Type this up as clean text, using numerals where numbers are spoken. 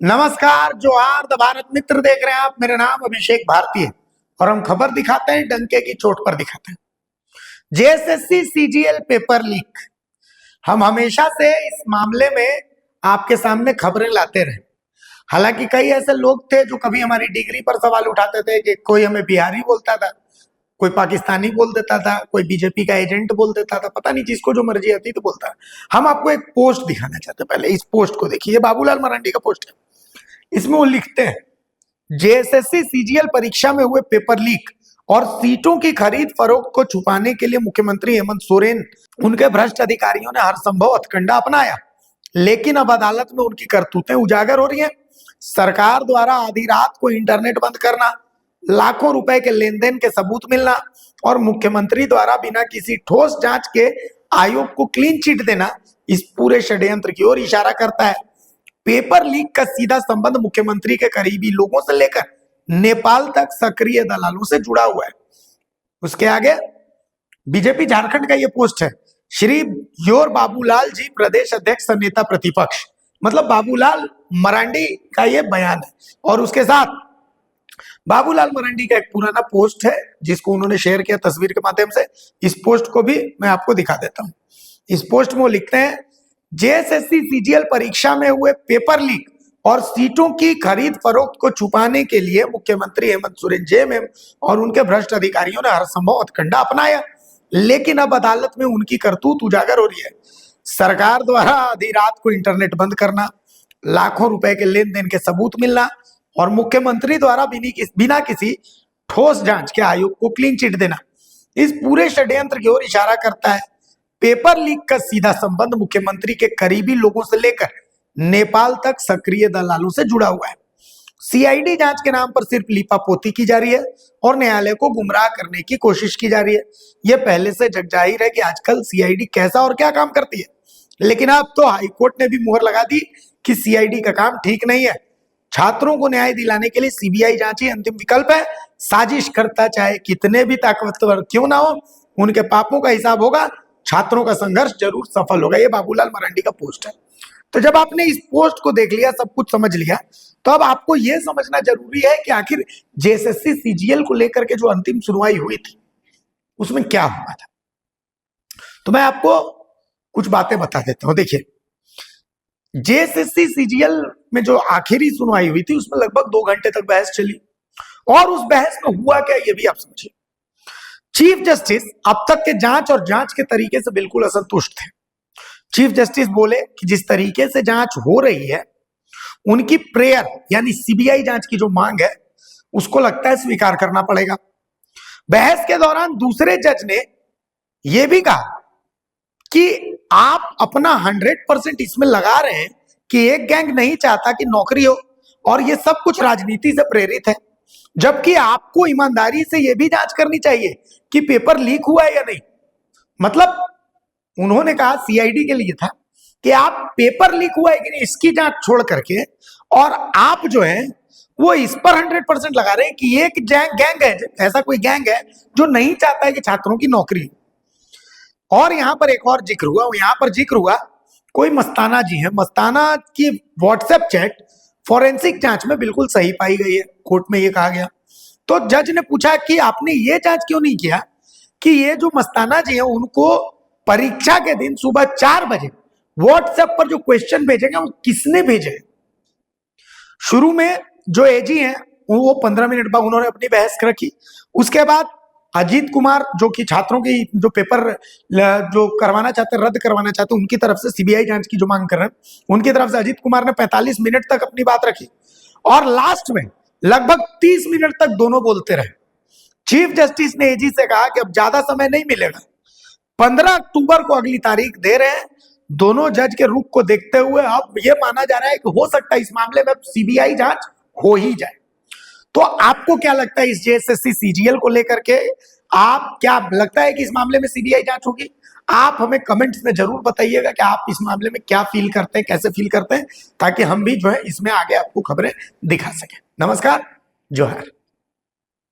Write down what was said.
नमस्कार, जोहार द भारत मित्र देख रहे हैं आप। मेरा नाम अभिषेक भारती है और हम खबर दिखाते हैं डंके की चोट पर दिखाते हैं। JSSC CGL paper leak. हम हमेशा से इस मामले में आपके सामने खबरें लाते रहे। हालांकि कई ऐसे लोग थे जो कभी हमारी डिग्री पर सवाल उठाते थे कि कोई हमें बिहारी बोलता था, कोई पाकिस्तानी बोल देता था, कोई बीजेपी का एजेंट बोल देता था, पता नहीं जिसको जो मर्जी आती तो बोलता। हम आपको एक पोस्ट दिखाना चाहते हैं। पहले इस पोस्ट को देखिए, बाबूलाल मरांडी का पोस्ट है। इसमें वो लिखते हैं, जेएसएससी सीजीएल परीक्षा में हुए पेपर लीक और सीटों की खरीद फरोख्त को छुपाने के लिए मुख्यमंत्री हेमंत सोरेन, उनके भ्रष्ट अधिकारियों ने हर संभव हथकंडा अपनाया, लेकिन अब अदालत में उनकी करतूतें उजागर हो रही हैं। सरकार द्वारा आधी रात को इंटरनेट बंद करना, लाखों रुपए के लेन देन के सबूत मिलना और मुख्यमंत्री द्वारा बिना किसी ठोस जांच के आयोग को क्लीन चिट देना इस पूरे षड्यंत्र की ओर इशारा करता है। पेपर लीक का सीधा संबंध मुख्यमंत्री के करीबी लोगों से लेकर नेपाल तक सक्रिय दलालों से जुड़ा हुआ है। उसके आगे बीजेपी झारखंड का यह पोस्ट है। श्री योर बाबूलाल जी प्रदेश अध्यक्ष नेता प्रतिपक्ष, मतलब बाबूलाल मरांडी का यह बयान है। और उसके साथ बाबूलाल मरांडी का एक पुराना पोस्ट है जिसको उन्होंने शेयर किया तस्वीर के माध्यम से। इस पोस्ट को भी मैं आपको दिखा देता हूं। इस पोस्ट में वो लिखते हैं, जेएसएससी सीजीएल परीक्षा में हुए पेपर लीक और सीटों की खरीद फरोख्त को छुपाने के लिए मुख्यमंत्री हेमंत सोरेन जेएमएम और उनके भ्रष्ट अधिकारियों ने हर संभव हथकंडा अपनाया, लेकिन अब अदालत में उनकी करतूत उजागर हो रही है। सरकार द्वारा आधी रात को इंटरनेट बंद करना, लाखों रुपए के लेन देन के सबूत मिलना और मुख्यमंत्री द्वारा बिना किसी ठोस जांच के आयोग को क्लीन चिट देना इस पूरे षड्यंत्र की ओर इशारा करता है। पेपर लीक का सीधा संबंध मुख्यमंत्री के करीबी लोगों से लेकर नेपाल तक सक्रिय दलालों से जुड़ा हुआ है। सीआईडी जांच के नाम पर सिर्फ लीपापोती की जा रही है और न्यायालय को गुमराह करने की कोशिश की जा रही है। यह पहले से जगजाहिर है कि आजकल सीआईडी कैसा और क्या काम करती है, लेकिन अब तो हाईकोर्ट ने भी मुहर लगा दी कि सीआईडी का काम ठीक नहीं है। छात्रों को न्याय दिलाने के लिए सीबीआई जांच ही अंतिम विकल्प है। साजिश करता चाहे कितने भी ताकतवर क्यों ना हो, उनके पापों का हिसाब होगा। छात्रों का संघर्ष जरूर सफल होगा। ये बाबूलाल मरांडी का पोस्ट है। तो जब आपने इस पोस्ट को देख लिया, सब कुछ समझ लिया, तो अब आपको यह समझना जरूरी है कि आखिर जेएसएससी सीजीएल को लेकर के जो अंतिम सुनवाई हुई थी उसमें क्या हुआ था। तो मैं आपको कुछ बातें बता देता हूं। देखिए, जेएसएससी सीजीएल में जो आखिरी सुनवाई हुई थी उसमें लगभग 2 घंटे तक बहस चली और उस बहस में हुआ क्या ये भी आप समझिए। चीफ जस्टिस अब तक के जांच और जांच के तरीके से बिल्कुल असंतुष्ट थे। चीफ जस्टिस बोले कि जिस तरीके से जांच हो रही है, उनकी प्रेयर यानी सीबीआई जांच की जो मांग है उसको लगता है स्वीकार करना पड़ेगा। बहस के दौरान दूसरे जज ने यह भी कहा कि आप अपना 100% इसमें लगा रहे हैं कि एक गैंग नहीं चाहता कि नौकरी हो और ये सब कुछ राजनीति से प्रेरित है, जबकि आपको ईमानदारी से यह भी जांच करनी चाहिए कि पेपर लीक हुआ है या नहीं। मतलब उन्होंने कहा, सीआईडी के लिए था कि आप पेपर लीक हुआ है कि नहीं इसकी जांच छोड़ करके, और आप जो है वो इस पर 100% लगा रहे हैं कि एक गैंग है, ऐसा कोई गैंग है जो नहीं चाहता है कि छात्रों की नौकरी हो। और यहां पर एक और जिक्र हुआ, कोई मस्ताना जी है, मस्ताना की व्हाट्सएप चैट फॉरेंसिक जांच में बिल्कुल सही पाई गई है, कोर्ट में यह कहा गया। तो जज ने पूछा कि आपने ये जांच क्यों नहीं किया कि ये जो मस्ताना जी है उनको परीक्षा के दिन सुबह 4 बजे व्हाट्सएप पर जो क्वेश्चन भेजेंगे वो किसने भेजे। शुरू में जो एजी हैं वो 15 मिनट बाद उन्होंने अपनी बहस रखी। उसके बाद अजीत कुमार, जो कि छात्रों की जो पेपर जो करवाना चाहते, रद्द करवाना चाहते, उनकी तरफ से सीबीआई जांच की जो मांग कर रहे हैं, उनकी तरफ से अजीत कुमार ने 45 मिनट तक अपनी बात रखी और लास्ट में लगभग 30 मिनट तक दोनों बोलते रहे। चीफ जस्टिस ने एजी से कहा कि अब ज्यादा समय नहीं मिलेगा, 15 अक्टूबर को अगली तारीख दे रहे हैं। दोनों जज के रुख को देखते हुए अब यह माना जा रहा है कि हो सकता है इस मामले में सीबीआई जांच हो ही जाए। तो आपको क्या लगता है इस जेएसएससी सीजीएल को लेकर के, आप क्या लगता है कि इस मामले में सीबीआई जांच होगी? आप हमें कमेंट्स में जरूर बताइएगा कि आप इस मामले में क्या फील करते हैं, कैसे फील करते हैं, ताकि हम भी जो है इसमें आगे आपको खबरें दिखा सकें। नमस्कार, जोहार।